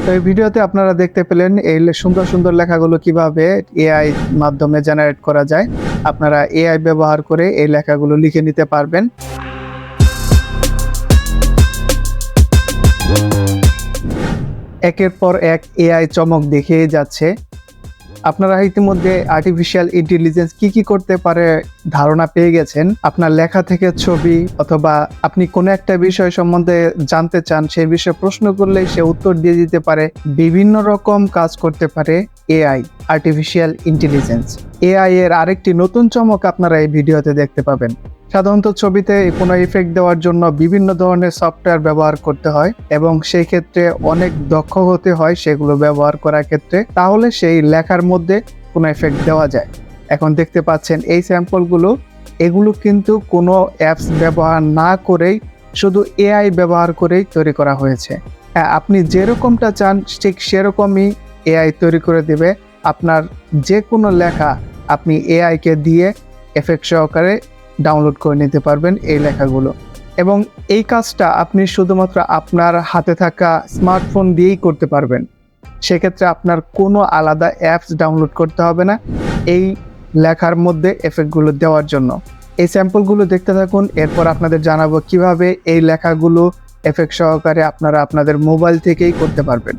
তো এই ভিডিওতে আপনারা দেখতে পেলেন এই সুন্দর সুন্দর লেখাগুলো কিভাবে এআই মাধ্যমে জেনারেট করা যায়। আপনারা এআই ব্যবহার করে এই লেখাগুলো লিখে নিতে পারবেন। একের পর এক এআই চমক দেখিয়ে যাচ্ছে। আপনারা ইতিমধ্যে আর্টিফিশিয়াল ইন্টেলিজেন্স কি করতে পারে ধারণা পেয়ে গেছেন। আপনার লেখা থেকে ছবি অথবা আপনি কোনো একটা বিষয় সম্বন্ধে জানতে চান, সেই বিষয়ে প্রশ্ন করলেই সে উত্তর দিয়ে দিতে পারে। বিভিন্ন রকম কাজ করতে পারে এআই, আর্টিফিশিয়াল ইন্টেলিজেন্স। এআই এর আরেকটি নতুন চমক আপনারা এই ভিডিওতে দেখতে পাবেন। সাধারণত ছবিতে কোনো ইফেক্ট দেওয়ার জন্য বিভিন্ন ধরনের সফটওয়্যার ব্যবহার করতে হয় এবং সেই ক্ষেত্রে অনেক দক্ষ হতে হয় সেগুলো ব্যবহার করার ক্ষেত্রে, তাহলে সেই লেখার মধ্যে কোনো ইফেক্ট দেওয়া যায়। এখন দেখতে পাচ্ছেন এই স্যাম্পলগুলো, এগুলো কিন্তু কোনো অ্যাপস ব্যবহার না করেই শুধু এআই ব্যবহার করেই তৈরি করা হয়েছে। হ্যাঁ, আপনি যেরকমটা চান ঠিক সেরকমই এআই তৈরি করে দেবে। আপনার যে কোনো লেখা আপনি এআইকে দিয়ে এফেক্ট সহকারে ডাউনলোড করে নিতে পারবেন এই লেখাগুলো, এবং এই কাজটা আপনি শুধুমাত্র আপনার হাতে থাকা স্মার্টফোন দিয়েই করতে পারবেন। সেক্ষেত্রে আপনার কোনো আলাদা অ্যাপস ডাউনলোড করতে হবে না এই লেখার মধ্যে এফেক্টগুলো দেওয়ার জন্য। এই স্যাম্পলগুলো দেখতে থাকুন, এরপর আপনাদের জানাবো কিভাবে এই লেখাগুলো এফেক্ট সহকারে আপনারা আপনাদের মোবাইল থেকেই করতে পারবেন।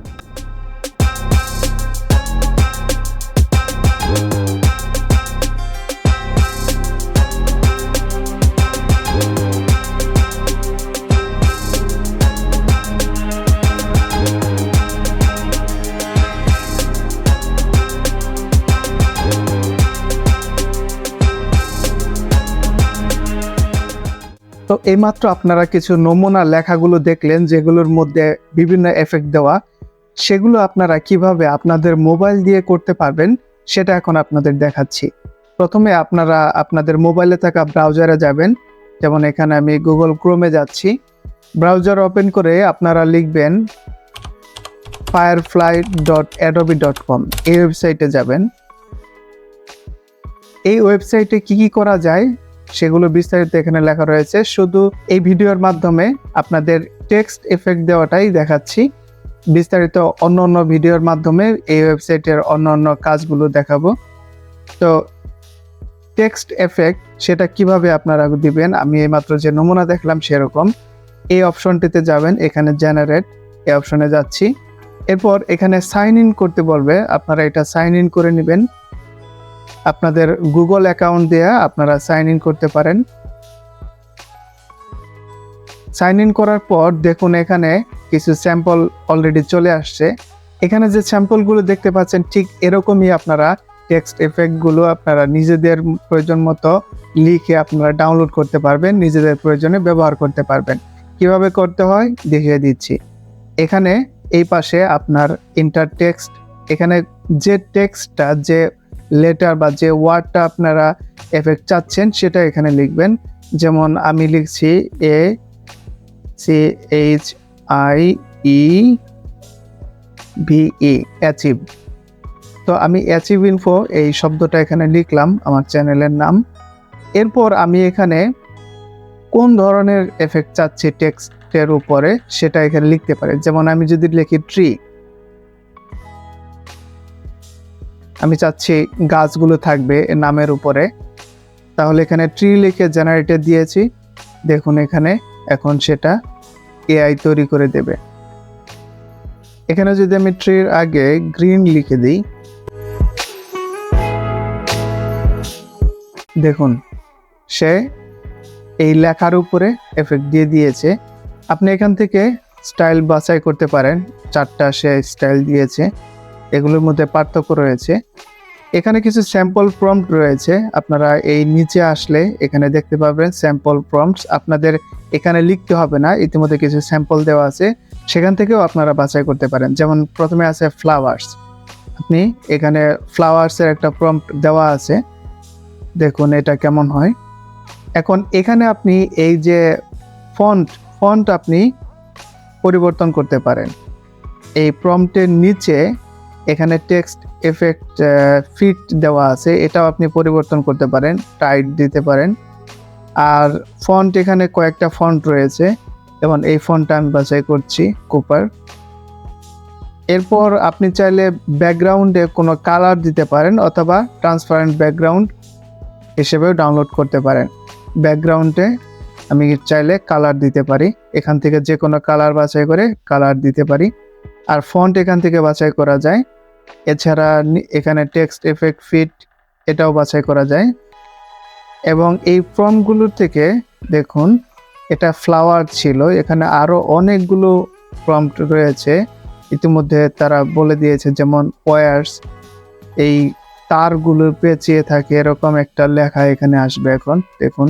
তো এইমাত্র আপনারা কিছু নমুনা লেখাগুলো দেখলেন যেগুলোর মধ্যে বিভিন্ন এফেক্ট দেওয়া। সেগুলো আপনারা কিভাবে আপনাদের মোবাইল দিয়ে করতে পারবেন সেটা এখন আপনাদের দেখাচ্ছি। প্রথমে আপনারা আপনাদের মোবাইলে থাকা ব্রাউজারে যাবেন। যেমন এখানে আমি গুগল ক্রোমে যাচ্ছি। ব্রাউজার ওপেন করে আপনারা লিখবেন firefly.adobe.com, এই ওয়েবসাইটে যাবেন। এই ওয়েবসাইটে কি করা যায় সেগুলো বিস্তারিত এখানে লেখা রয়েছে। শুধু এই ভিডিওর মাধ্যমে আপনাদের টেক্সট এফেক্ট দেওয়াটাই দেখাচ্ছি। বিস্তারিত অন্য ভিডিওর মাধ্যমে এই ওয়েবসাইটের অন্য কাজগুলো দেখাবো। তো টেক্সট এফেক্ট সেটা কিভাবে আপনারা দিবেন, আমি এইমাত্র যে নমুনা দেখলাম সেরকম। এই অপশনটিতে যাবেন, এখানে জেনারেট, এই অপশনে যাচ্ছি। এরপর এখানে সাইন ইন করতে বলবে, আপনারা এটা সাইন ইন করে নেবেন। আপনাদের গুগল অ্যাকাউন্ট দিয়ে আপনারা সাইন ইন করতে পারেন। সাইন ইন করার পর দেখুন এখানে কিছু স্যাম্পল অলরেডি চলে আসছে। এখানে যে স্যাম্পলগুলো দেখতে পাচ্ছেন ঠিক এরকমই আপনারা টেক্সট এফেক্টগুলো আপনারা নিজেদের প্রয়োজন মতো লিখে আপনারা ডাউনলোড করতে পারবেন, নিজেদের প্রয়োজনে ব্যবহার করতে পারবেন। কিভাবে করতে হয় দেখিয়ে দিচ্ছি। এখানে এই পাশে আপনার ইন্টার টেক্সট, এখানে যে টেক্সটটা, যে লেটার বা যে ওয়ার্ডটা আপনারা এফেক্ট চাচ্ছেন সেটা এখানে লিখবেন। যেমন আমি লিখছি ACHIEVE, অ্যাচিভ। তো আমি অ্যাচিভ ইনফো এই শব্দটা এখানে লিখলাম, আমার চ্যানেলের নাম। এরপর আমি এখানে কোন ধরনের এফেক্ট চাচ্ছি টেক্সটের উপরে সেটা এখানে লিখতে পারি। যেমন আমি যদি লিখি ট্রি, আমি চাচ্ছি গাছগুলো থাকবে নামের উপরে, তাহলে এখানে ট্রি লিখে জেনারেটর দিয়েছি। দেখুন এখানে এখন সেটা এআই তৈরি করে দেবে। এখানে যদি আমি ট্রির আগে গ্রিন লিখে দিই, দেখুন সে এই লেখার উপরে এফেক্ট দিয়ে দিয়েছে। আপনি এখান থেকে স্টাইল বাছাই করতে পারেন, 4টা সে স্টাইল দিয়েছে, এগুলোর মধ্যে পার্থক্য রয়েছে। এখানে কিছু স্যাম্পল প্রম্পট রয়েছে, আপনারা এই নিচে আসলে এখানে দেখতে পাবেন স্যাম্পল প্রম্পটস। আপনাদের এখানে লিখতে হবে না, ইতিমধ্যে কিছু স্যাম্পল দেওয়া আছে, সেখান থেকেও আপনারা বাছাই করতে পারেন। যেমন প্রথমে আছে ফ্লাওয়ার্স, আপনি এখানে ফ্লাওয়ার্সের একটা প্রম্পট দেওয়া আছে, দেখুন এটা কেমন হয়। এখন এখানে আপনি এই যে ফন্ট আপনি পরিবর্তন করতে পারেন। এই প্রম্পটের নিচে এখানে টেক্সট এফেক্ট ফিট দেওয়া আছে, এটাও আপনি পরিবর্তন করতে পারেন, টাইট দিতে পারেন। আর ফন্ট এখানে কয়েকটা ফন্ট রয়েছে, যেমন এই ফন্টটা আমি বাছাই করছি, কুপার। এরপর আপনি চাইলে ব্যাকগ্রাউন্ডে কোনো কালার দিতে পারেন অথবা ট্রান্সপারেন্ট ব্যাকগ্রাউন্ড হিসেবেও ডাউনলোড করতে পারেন। ব্যাকগ্রাউন্ডে আমি চাইলে কালার দিতে পারি, এখান থেকে যে কোনো কালার বাছাই করে কালার দিতে পারি। আর ফন্ট এখান থেকে বাছাই করা যায়। এছাড়া এখানে টেক্সট এফেক্ট ফিট এটাও বাছাই করা যায়। এবং এই প্রম্পটগুলোর থেকে দেখুন, এটা ফ্লাওয়ার ছিল, এখানে আরও অনেকগুলো প্রম্পট রয়েছে ইতিমধ্যে তারা বলে দিয়েছে, যেমন ওয়্যারস, এই তারগুলো পেঁচিয়ে থাকে এরকম একটা লেখা এখানে আসবে এখন দেখুন।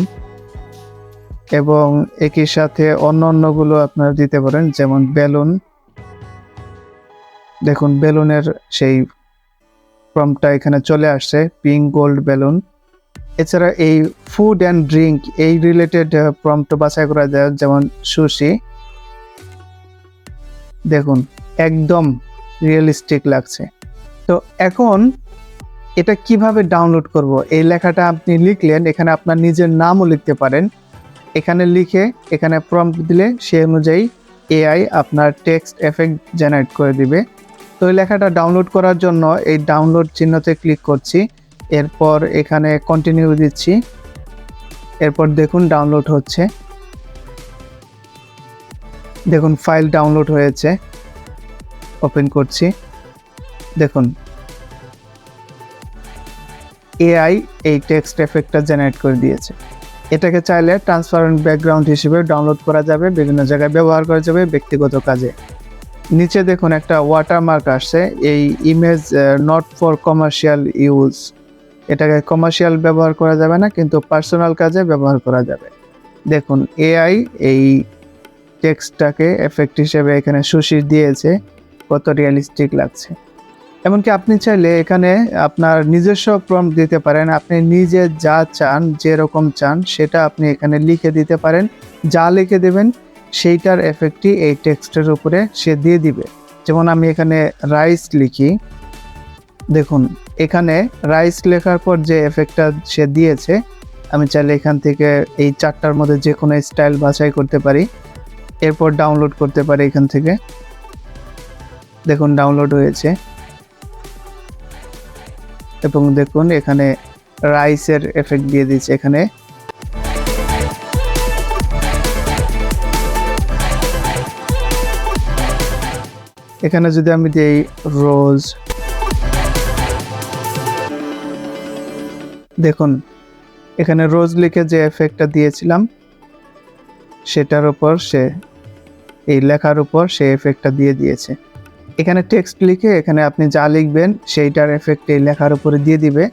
এবং একই সাথে অন্যান্যগুলো আপনারা দিতে পারেন, যেমন বেলুন, দেখুন বেলুনের সেই প্রম্পটটা এখানে চলে আসছে, পিঙ্ক গোল্ড বেলুন। এছাড়া এই ফুড অ্যান্ড ড্রিঙ্ক এই রিলেটেড প্রম্পট বাছাই করা যায়, যেমন সুশি, দেখুন একদম রিয়েলিস্টিক লাগছে। তো এখন এটা কিভাবে ডাউনলোড করব? এই লেখাটা আপনি লিখলেন, এখানে আপনার নিজের নামও লিখতে পারেন। এখানে লিখে এখানে প্রম্পট দিলে সেই অনুযায়ী এআই আপনার টেক্সট এফেক্ট জেনারেট করে দিবে। তো এই লেখাটা ডাউনলোড করার জন্য এই ডাউনলোড চিহ্নতে ক্লিক করছি, এরপর এখানে কন্টিনিউ দিচ্ছি, এরপর দেখুন ডাউনলোড হচ্ছে। দেখুন ফাইল ডাউনলোড হয়েছে, ওপেন করছি, দেখুন এআই এই টেক্সট এফেক্টটা জেনারেট করে দিয়েছে। এটাকে চাইলে ট্রান্সপারেন্ট ব্যাকগ্রাউন্ড হিসেবে ডাউনলোড করা যাবে, বিভিন্ন জায়গায় ব্যবহার করা যাবে ব্যক্তিগত কাজে। নিচে দেখুন একটা ওয়াটারমার্ক আসছে, এই image not for commercial use, এটাকে কমার্শিয়াল ব্যবহার করা যাবে না, কিন্তু পার্সোনাল কাজে ব্যবহার করা যাবে। দেখুন এআই এই টেক্সটটাকে এফেক্ট হিসেবে এখানে সুশি দিয়েছে, কত রিয়েলিস্টিক লাগছে। এমনকি আপনি চাইলে এখানে আপনার নিজস্ব প্রম্পট দিতে পারেন, আপনি নিজে যা চান, যেরকম চান সেটা আপনি এখানে লিখে দিতে পারেন। যা লিখে দেবেন সেইটার এফেক্টই এই টেক্সটের উপরে সে দিয়ে দিবে। যেমন আমি এখানে রাইস লিখি, দেখুন এখানে রাইস লেখার পর যে এফেক্টটা সে দিয়েছে, আমি চাইলে এখান থেকে এই চারটার মধ্যে যে কোনো স্টাইল বাছাই করতে পারি, এরপর ডাউনলোড করতে পারি এখান থেকে। দেখুন ডাউনলোড হয়েছে এবং দেখুন এখানে রাইসের এফেক্ট দিয়ে দিচ্ছে। এখানে এখানে যদি আমি দিই রোজ, দেখুন এখানে রোজ লিখে যে এফেক্টটা দিয়েছিলাম সেটার উপর সে এই লেখার উপর সে এফেক্টটা দিয়ে দিয়েছে। এখানে টেক্সট লিখে এখানে আপনি যা লিখবেন সেইটার এফেক্ট এই লেখার উপরে দিয়ে দিবে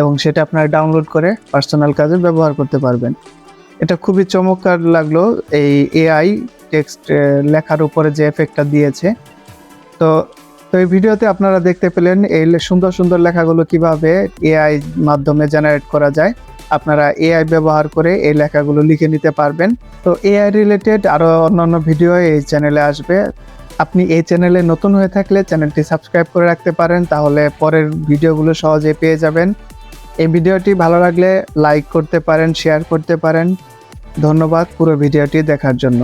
এবং সেটা আপনারা ডাউনলোড করে পার্সোনাল কাজে ব্যবহার করতে পারবেন। এটা খুবই চমৎকার লাগলো, এই এআই টেক্সট লেখার উপরে যে এফেক্টটা দিয়েছে। তো এই ভিডিওতে আপনারা দেখতে পেলেন এই সুন্দর সুন্দর লেখাগুলো কিভাবে এআই মাধ্যমে জেনারেট করা যায়। আপনারা এআই ব্যবহার করে এই লেখাগুলো লিখে নিতে পারবেন। তো এআই রিলেটেড আরও অন্যান্য ভিডিও এই চ্যানেলে আসবে। আপনি এই চ্যানেলে নতুন হয়ে থাকলে চ্যানেলটি সাবস্ক্রাইব করে রাখতে পারেন, তাহলে পরের ভিডিওগুলো সহজে পেয়ে যাবেন। এই ভিডিওটি ভালো লাগলে লাইক করতে পারেন, শেয়ার করতে পারেন। ধন্যবাদ পুরো ভিডিওটি দেখার জন্য।